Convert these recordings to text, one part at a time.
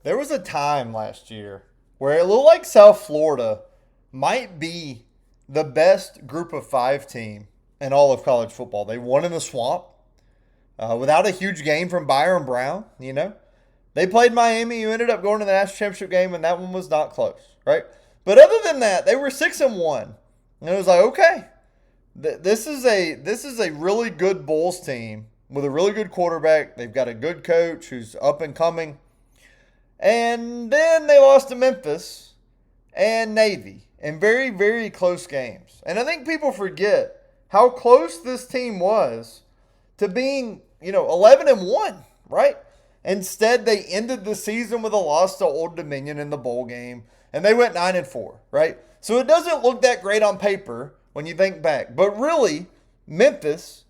There was a time last year where it looked like South Florida might be the best group of five team in all of college football. They won in the swamp without a huge game from Byron Brown, you know. They played Miami, who ended up going to the national championship game, and that one was not close, right? But other than that, they were 6-1. And it was like, okay, this is a really good Bulls team with a really good quarterback. They've got a good coach who's up and coming. And then they lost to Memphis and Navy in very, very close games. And I think people forget how close this team was to being, 11-1, right? Instead, they ended the season with a loss to Old Dominion in the bowl game, and they went 9-4, right? So it doesn't look that great on paper when you think back. But really, Memphis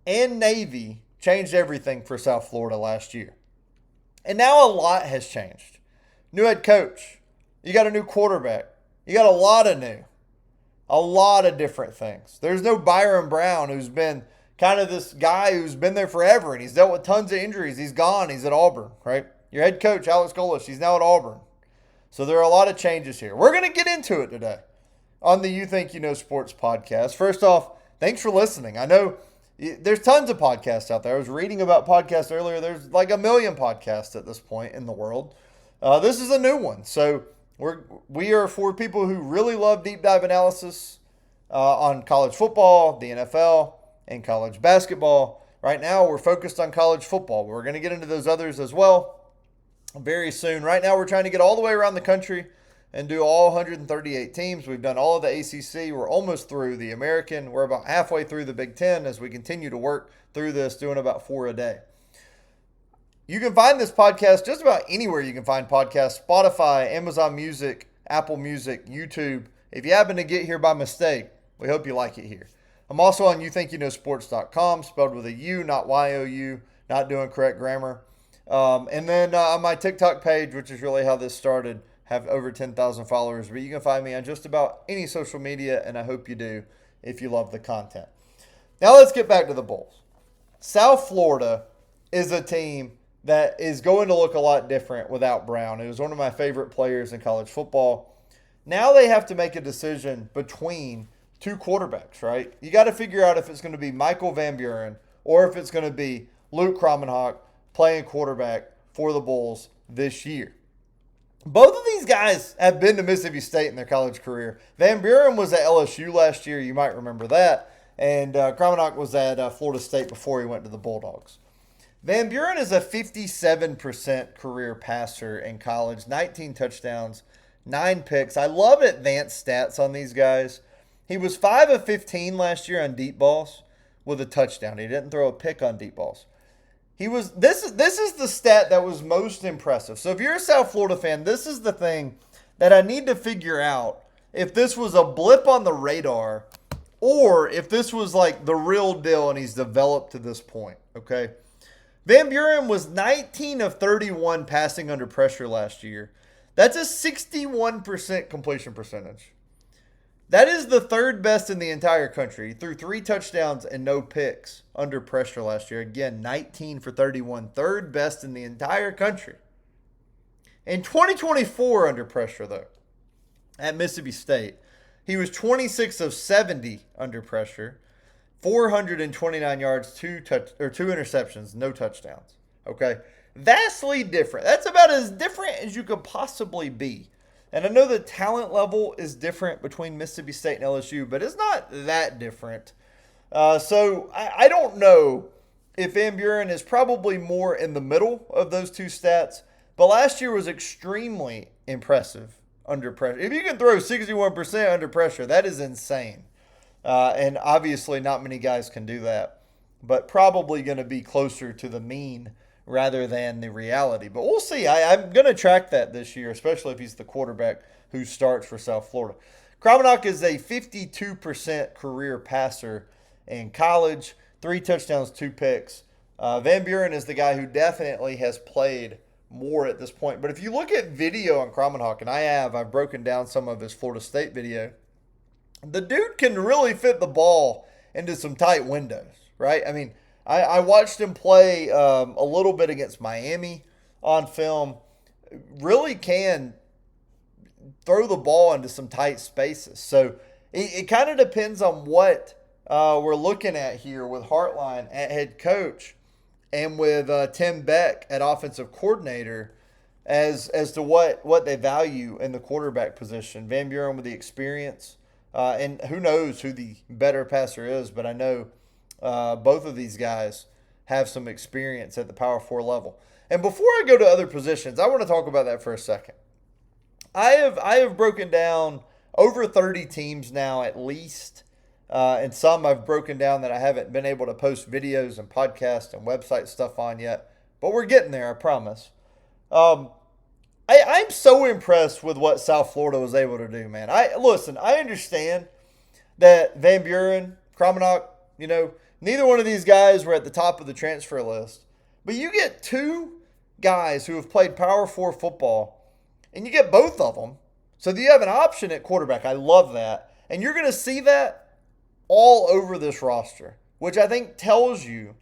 and Navy changed everything for South Florida last year. And now a lot has changed. New head coach. You got a new quarterback. You got a lot of different things. There's no Byron Brown, who's been kind of this guy who's been there forever, and he's dealt with tons of injuries. He's gone. He's at Auburn, right? Your head coach, Alex Golesh, he's now at Auburn. So there are a lot of changes here. We're going to get into it today on the You Think You Know Sports podcast. First off, thanks for listening. I know there's tons of podcasts out there. I was reading about podcasts earlier. There's like a million podcasts at this point in the world. This is a new one. So we are for people who really love deep dive analysis on college football, the NFL, and college basketball. Right now, we're focused on college football. We're going to get into those others as well very soon. Right now, we're trying to get all the way around the country and do all 138 teams. We've done all of the ACC. We're almost through the American. We're about halfway through the Big Ten as we continue to work through this, doing about 4 a day. You can find this podcast just about anywhere you can find podcasts: Spotify, Amazon Music, Apple Music, YouTube. If you happen to get here by mistake, we hope you like it here. I'm also on youthinkyouknowsports.com, spelled with a U, not Y-O-U, not doing correct grammar. And then on my TikTok page, which is really how this started, have over 10,000 followers. But you can find me on just about any social media, and I hope you do if you love the content. Now let's get back to the Bulls. South Florida is a team that is going to look a lot different without Brown. It was one of my favorite players in college football. Now they have to make a decision between two quarterbacks, right? You got to figure out if it's going to be Michael Van Buren or if it's going to be Luke Kromenhoek playing quarterback for the Bulls this year. Both of these guys have been to Mississippi State in their college career. Van Buren was at LSU last year. You might remember that. And Kromenhoek was at Florida State before he went to the Bulldogs. Van Buren is a 57% career passer in college, 19 touchdowns, 9 picks. I love advanced stats on these guys. He was 5 of 15 last year on deep balls with a touchdown. He didn't throw a pick on deep balls. This is the stat that was most impressive. So if you're a South Florida fan, this is the thing that I need to figure out if this was a blip on the radar or if this was like the real deal and he's developed to this point, okay? Van Buren was 19 of 31 passing under pressure last year. That's a 61% completion percentage. That is the third best in the entire country. He threw 3 touchdowns and no picks under pressure last year. Again, 19 for 31, third best in the entire country. In 2024 under pressure, though, at Mississippi State, he was 26 of 70 under pressure, 429 yards, 2 interceptions, no touchdowns. Okay, vastly different. That's about as different as you could possibly be. And I know the talent level is different between Mississippi State and LSU, but it's not that different. So I don't know if Van Buren is probably more in the middle of those two stats, but last year was extremely impressive under pressure. If you can throw 61% under pressure, that is insane. And obviously not many guys can do that, but probably going to be closer to the mean rather than the reality. But we'll see. I'm going to track that this year, especially if he's the quarterback who starts for South Florida. Kromenhoek is a 52% career passer in college, 3 touchdowns, 2 picks. Van Buren is the guy who definitely has played more at this point. But if you look at video on Kromenhoek, and I've broken down some of his Florida State video, the dude can really fit the ball into some tight windows, right? I mean, I watched him play a little bit against Miami on film. really can throw the ball into some tight spaces. So it kind of depends on what we're looking at here with Hartline at head coach and with Tim Beck at offensive coordinator as to what they value in the quarterback position. Van Buren with the experience, and who knows who the better passer is, but I know both of these guys have some experience at the Power 4 level. And before I go to other positions, I want to talk about that for a second. I have broken down over 30 teams now at least, and some I've broken down that I haven't been able to post videos and podcasts and website stuff on yet, but we're getting there, I promise. I'm so impressed with what South Florida was able to do, man. I understand that Van Buren, Kromenhoek, neither one of these guys were at the top of the transfer list. But you get two guys who have played Power 4 football, and you get both of them. So you have an option at quarterback. I love that. And you're going to see that all over this roster, which I think tells you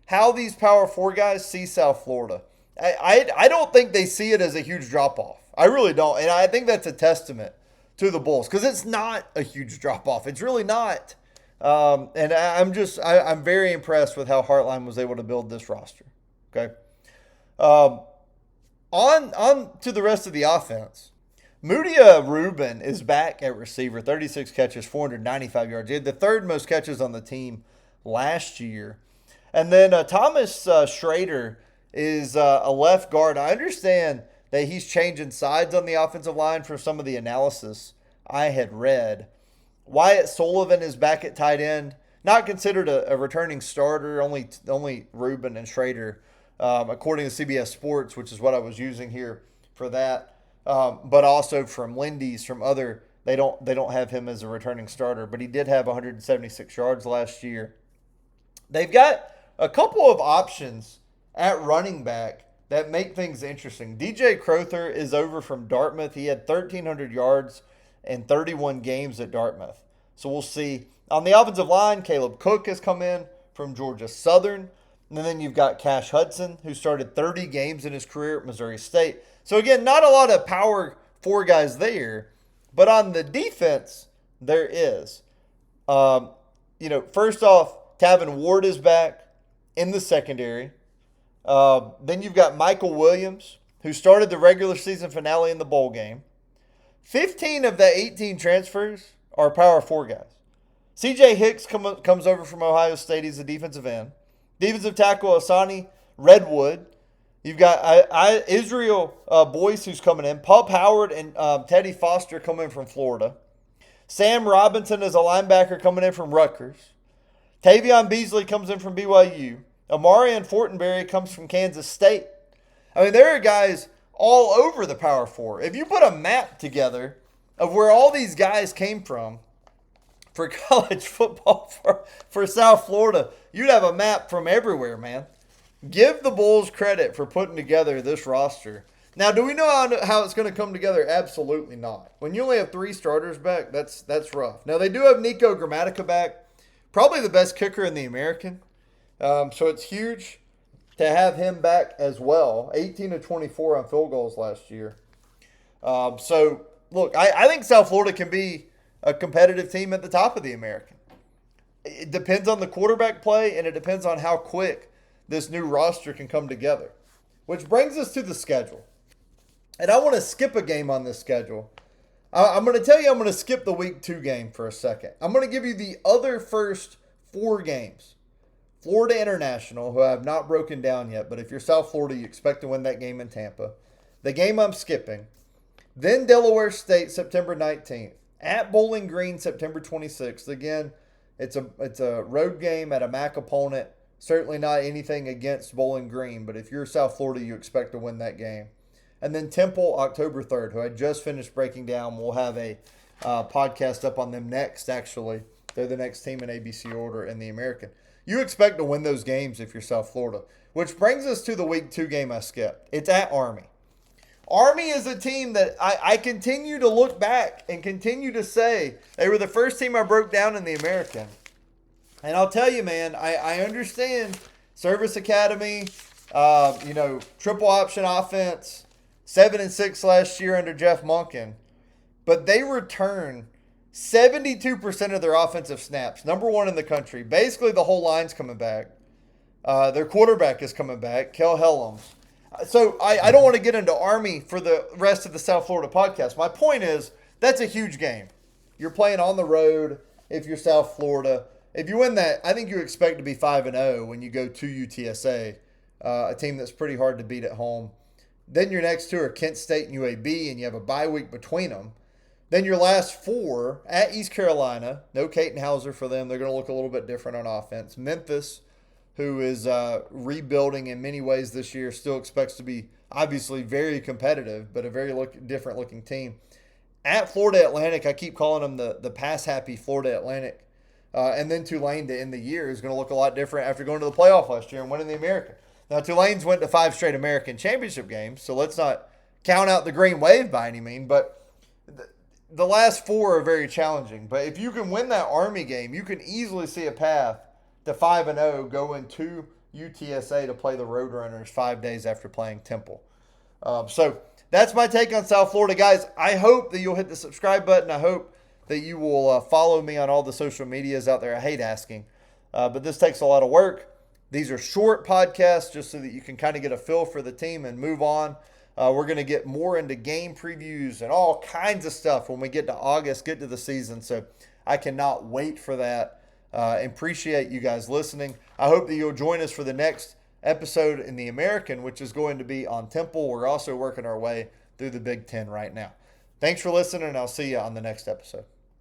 how these Power 4 guys see South Florida. I don't think they see it as a huge drop-off. I really don't. And I think that's a testament to the Bulls because it's not a huge drop-off. It's really not. And I'm very impressed with how Hartline was able to build this roster. Okay. On to the rest of the offense. Mudia Rubin is back at receiver, 36 catches, 495 yards. He had the third most catches on the team last year. And then Thomas Schrader is a left guard. I understand that he's changing sides on the offensive line for some of the analysis I had read. Wyatt Sullivan is back at tight end, not considered a returning starter, only Rubin and Schrader, according to CBS Sports, which is what I was using here for that. But also from Lindy's, from other, they don't have him as a returning starter, but he did have 176 yards last year. They've got a couple of options at running back that make things interesting. DJ Crowther is over from Dartmouth. He had 1,300 yards in 31 games at Dartmouth. So we'll see. On the offensive line, Caleb Cook has come in from Georgia Southern. And then you've got Cash Hudson, who started 30 games in his career at Missouri State. So again, not a lot of Power 4 guys there. But on the defense, there is. First off, Tavin Ward is back in the secondary. Then you've got Michael Williams, who started the regular season finale in the bowl game. 15 of the 18 transfers are Power 4 guys. C.J. Hicks comes over from Ohio State. He's a defensive end. Defensive tackle Asani Redwood. You've got Israel Boyce, who's coming in. Pup Howard and Teddy Foster coming from Florida. Sam Robinson is a linebacker coming in from Rutgers. Tavion Beasley comes in from BYU. Amarian Fortenberry comes from Kansas State. I mean, there are guys all over the Power 4. If you put a map together of where all these guys came from for college football for South Florida, you'd have a map from everywhere, man. Give the Bulls credit for putting together this roster. Now, do we know how it's going to come together? Absolutely not. When you only have 3 starters back, that's rough. Now, they do have Nico Grammatica back, probably the best kicker in the American. So it's huge to have him back as well. 18 to 24 on field goals last year. So, look, I think South Florida can be a competitive team at the top of the American. It depends on the quarterback play, and it depends on how quick this new roster can come together. Which brings us to the schedule. And I want to skip a game on this schedule. I'm going to tell you I'm going to skip the Week 2 game for a second. I'm going to give you the other first 4 games. Florida International, who I have not broken down yet, but if you're South Florida, you expect to win that game in Tampa. The game I'm skipping. Then Delaware State, September 19th. At Bowling Green, September 26th. Again, it's a road game at a MAC opponent. Certainly not anything against Bowling Green, but if you're South Florida, you expect to win that game. And then Temple, October 3rd, who I just finished breaking down. We'll have a podcast up on them next, actually. They're the next team in ABC order in the American. You expect to win those games if you're South Florida. Which brings us to the Week 2 game I skipped. It's at Army. Army is a team that I continue to look back and continue to say they were the first team I broke down in the American. And I'll tell you, man, I understand Service Academy, triple option offense. 7-6 last year under Jeff Monken, but they return 72% of their offensive snaps. Number one in the country. Basically, the whole line's coming back. Their quarterback is coming back, Kel Helms. So I don't want to get into Army for the rest of the South Florida podcast. My point is, that's a huge game. You're playing on the road if you're South Florida. If you win that, I think you expect to be 5-0 when you go to UTSA, a team that's pretty hard to beat at home. Then your next two are Kent State and UAB, and you have a bye week between them. Then your last four at East Carolina. No Caton Hauser for them. They're going to look a little bit different on offense. Memphis, who is rebuilding in many ways this year, still expects to be obviously very competitive, but a very different looking team. At Florida Atlantic, I keep calling them the pass-happy Florida Atlantic. And then Tulane to end the year is going to look a lot different after going to the playoff last year and winning the American. Now, Tulane's went to 5 straight American championship games, so let's not count out the Green Wave by any means, but the last 4 are very challenging. But if you can win that Army game, you can easily see a path to 5-0 going to UTSA to play the Roadrunners 5 days after playing Temple. So that's my take on South Florida, guys. I hope that you'll hit the subscribe button. I hope that you will follow me on all the social medias out there. I hate asking, but this takes a lot of work. These are short podcasts just so that you can kind of get a feel for the team and move on. We're going to get more into game previews and all kinds of stuff when we get to August, get to the season. So I cannot wait for that. And appreciate you guys listening. I hope that you'll join us for the next episode in the American, which is going to be on Temple. We're also working our way through the Big Ten right now. Thanks for listening, and I'll see you on the next episode.